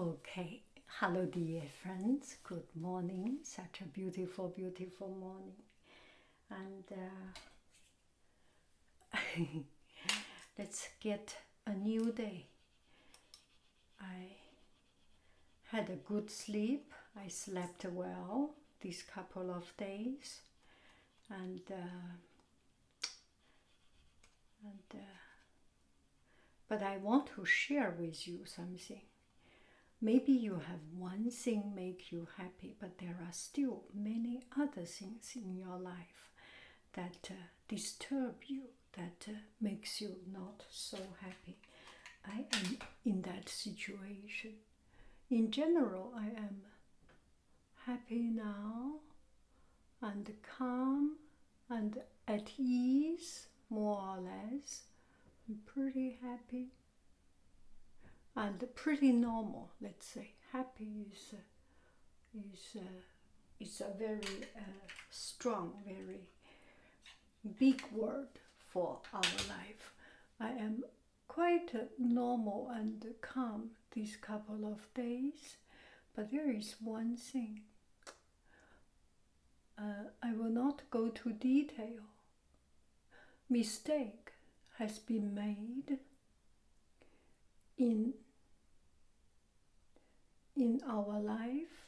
Okay, hello dear friends, good morning, such a beautiful, beautiful morning. And let's get a new day. I had a good sleep, I slept well these couple of days, and but I want to share with you something. Maybe you have one thing make you happy, but there are still many other things in your life that disturb you, that makes you not so happy. I am in that situation. In general, I am happy now and calm and at ease, more or less. I'm pretty happy and pretty normal, let's say. Happy is a very strong, very big word for our life. I am quite normal and calm these couple of days, but there is one thing. I will not go to detail. Mistake has been made in our life.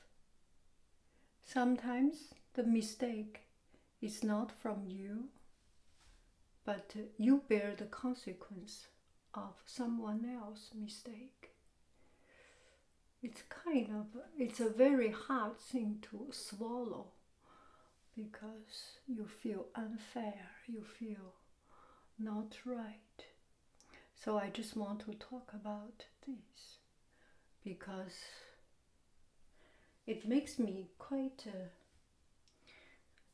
Sometimes the mistake is not from you, but you bear the consequence of someone else's mistake. It's a very hard thing to swallow, because you feel unfair, you feel not right. So I just want to talk about this, because it makes me quite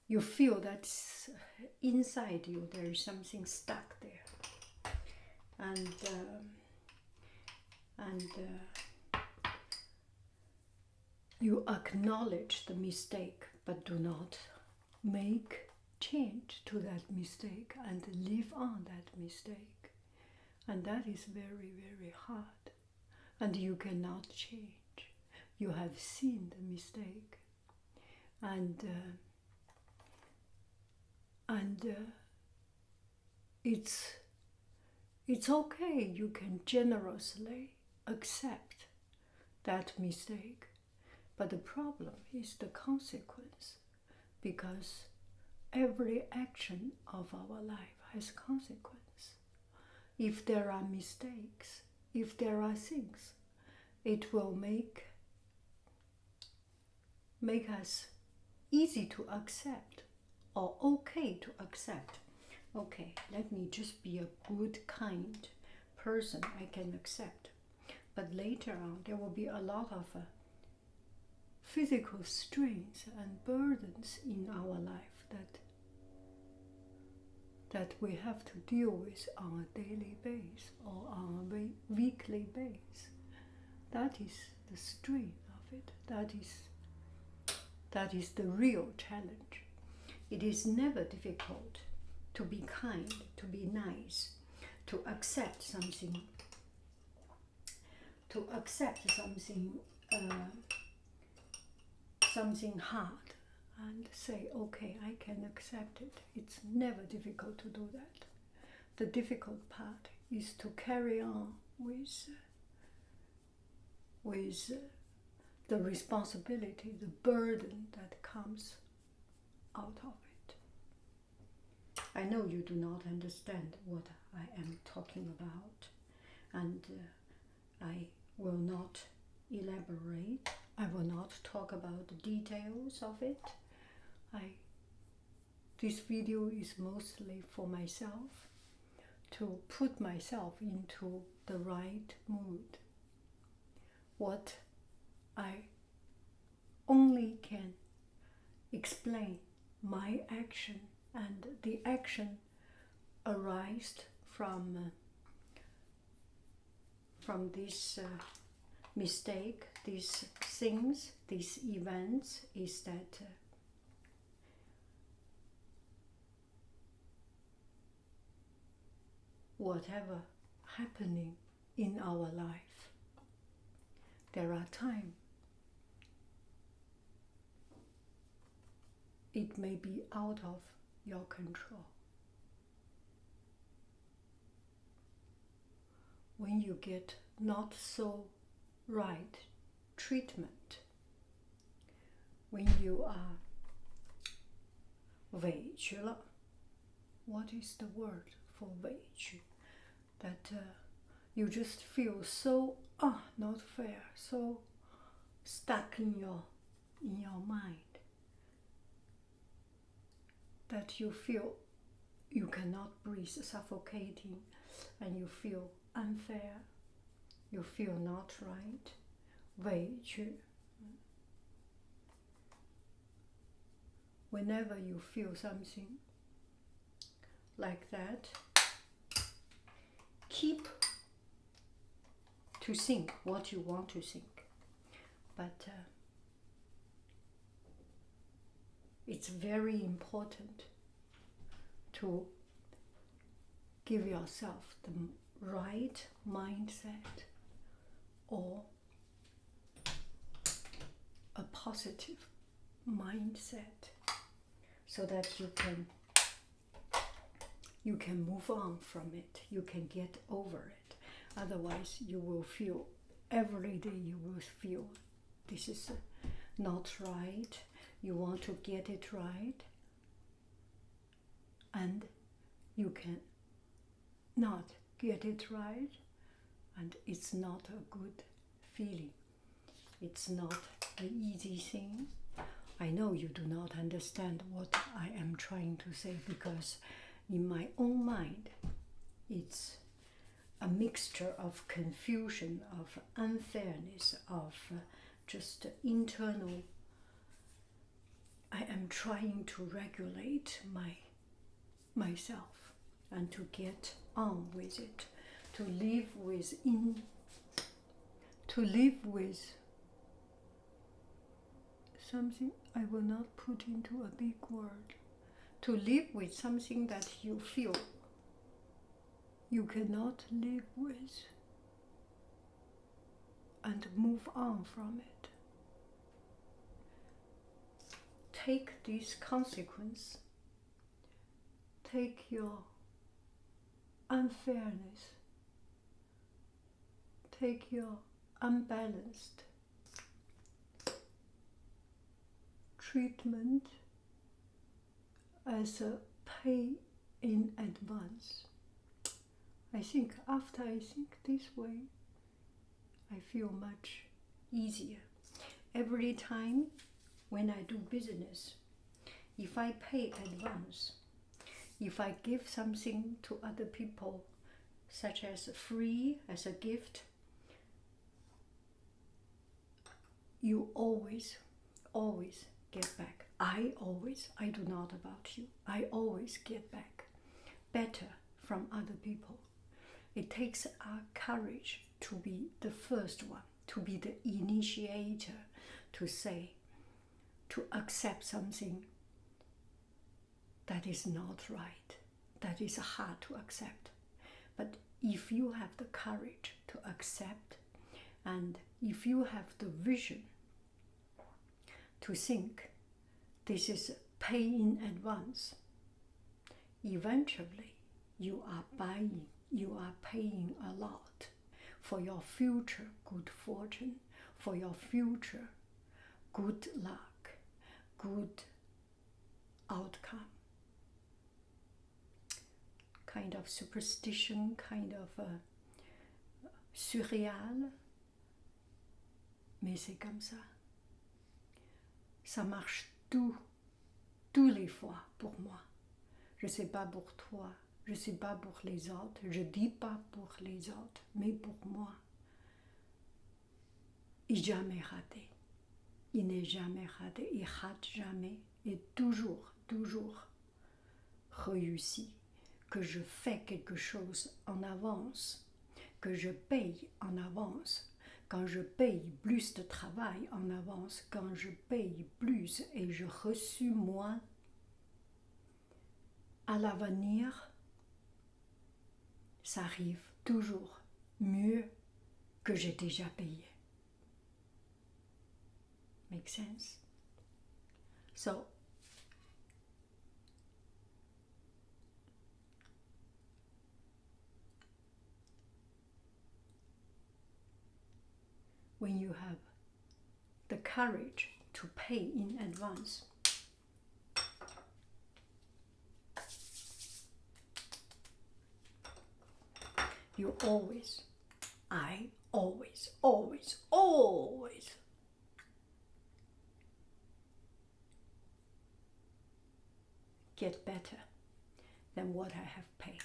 you feel that inside you there is something stuck there, and you acknowledge the mistake, but do not make change to that mistake and live on that mistake. And that is very, very hard, and you cannot change. You have seen the mistake, and it's okay. You can generously accept that mistake, but the problem is the consequence, because every action of our life has consequence. If there are mistakes, if there are things, it will make us easy to accept, or okay to accept. Okay, let me just be a good, kind person I can accept. But later on, there will be a lot of physical strains and burdens in our life that we have to deal with on a daily basis or on a weekly basis. That is the strain of it. That is the real challenge. It is never difficult to be kind, to be nice, to accept something, something hard, and say, okay, I can accept it. It's never difficult to do that. The difficult part is to carry on with the responsibility, the burden that comes out of it. I know you do not understand what I am talking about, and I will not elaborate. I will not talk about the details of it. This video is mostly for myself, to put myself into the right mood. What I only can explain my action, and the action arised from this mistake, these things, these events, is that whatever happening in our life, there are times it may be out of your control. When you get not so right treatment, when you are 委屈了, what is the word for 委屈? That you just feel so not fair, so stuck in your mind, that you feel you cannot breathe, suffocating, and you feel unfair, you feel not right, 委屈. Whenever you feel something like that, keep to think what you want to think, but it's very important to give yourself the right mindset or a positive mindset so that you can move on from it, you can get over it. Otherwise you will feel, every day you will feel this is not right, you want to get it right, and you can not get it right, and it's not a good feeling. It's not an easy thing. I know you do not understand what I am trying to say, because in my own mind it's a mixture of confusion, of unfairness, of just internal. I am trying to regulate myself and to get on with it, to live with something I will not put into a big word, to live with something that you feel you cannot live with, and move on from it. Take this consequence, take your unfairness, take your unbalanced treatment as a pay in advance. I think after I think this way, I feel much easier. Every time when I do business, if I pay advance, if I give something to other people, such as free, as a gift, you always get back. I do not about you, I always get back better from other people. It takes courage to be the first one, to be the initiator, to say, to accept something that is not right, that is hard to accept. But if you have the courage to accept, and if you have the vision to think this is pay in advance, eventually you are paying a lot for your future good fortune, for your future good luck, good outcome. Kind of superstition, kind of surréal, mais c'est comme ça. Ça marche tous les fois pour moi. Je sais pas pour toi, je sais pas pour les autres, je dis pas pour les autres, mais pour moi. Il n'est jamais raté. Il n'est jamais raté, il rate jamais, et toujours réussi. Que je fais quelque chose en avance, que je paye en avance, quand je paye plus de travail en avance, quand je paye plus et je reçois moins, à l'avenir, ça arrive toujours mieux que j'ai déjà payé. Make sense? So when you have the courage to pay in advance, you always, I always, always, always get better than what I have paid.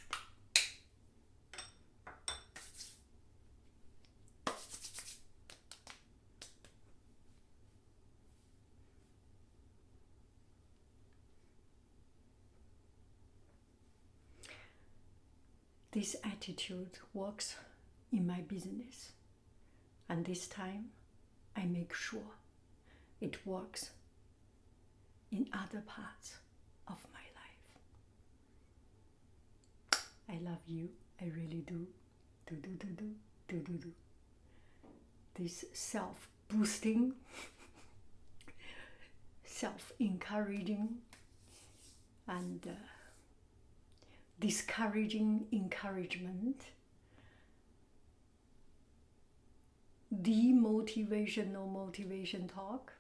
This attitude works in my business, and this time I make sure it works in other parts of my life. I love you, I really do. Do. This self-boosting, self-encouraging, and discouraging encouragement, demotivational motivation talk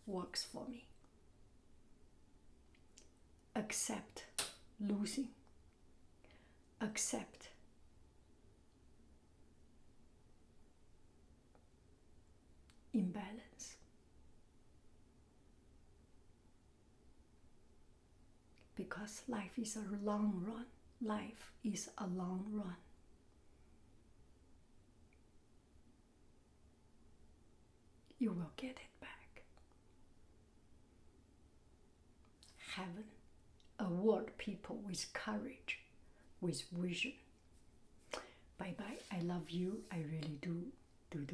works for me. Accept losing. Accept imbalance. Because life is a long run. Life is a long run. You will get it back. Heaven award people with courage, with vision. Bye bye. I love you. I really do. Do.